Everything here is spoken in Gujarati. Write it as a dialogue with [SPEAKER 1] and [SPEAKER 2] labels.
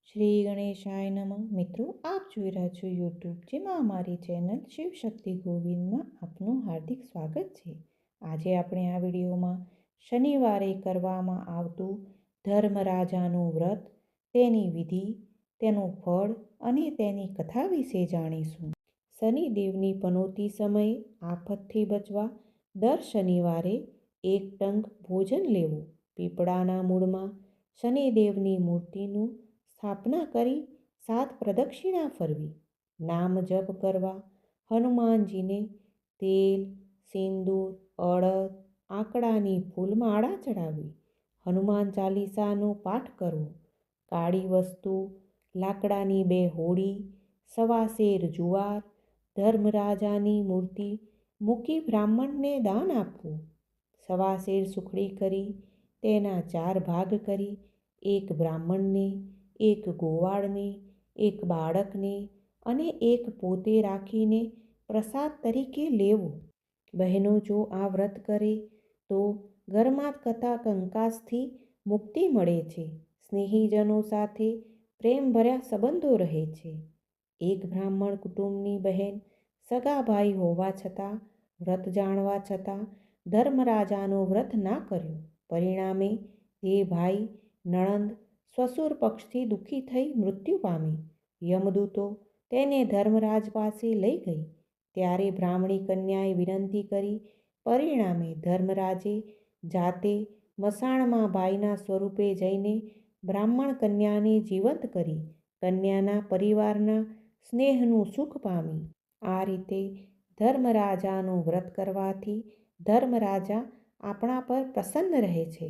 [SPEAKER 1] શ્રી ગણેશાય નમઃ. મિત્રો, આપ જોઈ રહ્યા છો યુટ્યુબ, જેમાં અમારી ચેનલ શિવશક્તિ ગોવિંદમાં આપનું હાર્દિક સ્વાગત છે. આજે આપણે આ વિડીયોમાં શનિવારે કરવામાં આવતું ધર્મરાજાનું વ્રત, તેની વિધિ, તેનું ફળ અને તેની કથા વિશે જાણીશું. શનિદેવની પનોતી સમયે આફતથી બચવા દર શનિવારે એક ટંક ભોજન લેવું. પીપળાના મૂળમાં શનિદેવની મૂર્તિનું સ્થાપના કરી 7 પ્રદક્ષિણા ફરવી. નામ જપ કરવા. હનુમાનજીને તેલ, સિંદૂર, અડદ, આંકડાની ફૂલમાળા ચડાવવી. હનુમાન ચાલીસાનો પાઠ કરવો. કાળી વસ્તુ, લાકડાની 2 હોડી, 1.25 સેર જુવાર, ધર્મરાજાની મૂર્તિ મૂકી બ્રાહ્મણને દાન આપવું. 1.25 સેર સુખડી કરી તેના 4 ભાગ કરી, એક બ્રાહ્મણને, એક ગોવાળને, એક બાળકને અને એક પોતે રાખીને પ્રસાદ તરીકે લેવો. બહેનો જો આ વ્રત કરે તો ઘરમાં કંકાસથી મુક્તિ મળે છે. સ્નેહીજનો સાથે પ્રેમભર્યા સંબંધો રહે છે. એક બ્રાહ્મણ કુટુંબની બહેન સગા ભાઈ હોવા છતાં, વ્રત જાણવા છતાં ધર્મરાજાનું વ્રત ના કર્યું. પરિણામે તે ભાઈ, નણંદ સસુર પક્ષથી દુઃખી થઈ મૃત્યુ પામી. યમદૂતો તેને ધર્મરાજ પાસે લઈ ગઈ. ત્યારે બ્રાહ્મણી કન્યાએ વિનંતી કરી. પરિણામે ધર્મરાજે જાતે મસાણમાં ભાઈના સ્વરૂપે જઈને બ્રાહ્મણ કન્યાને જીવંત કરી કન્યાના પરિવારના સ્નેહનું સુખ પામી. આ રીતે ધર્મરાજાનું વ્રત કરવાથી ધર્મરાજા આપણા પર પ્રસન્ન રહે છે.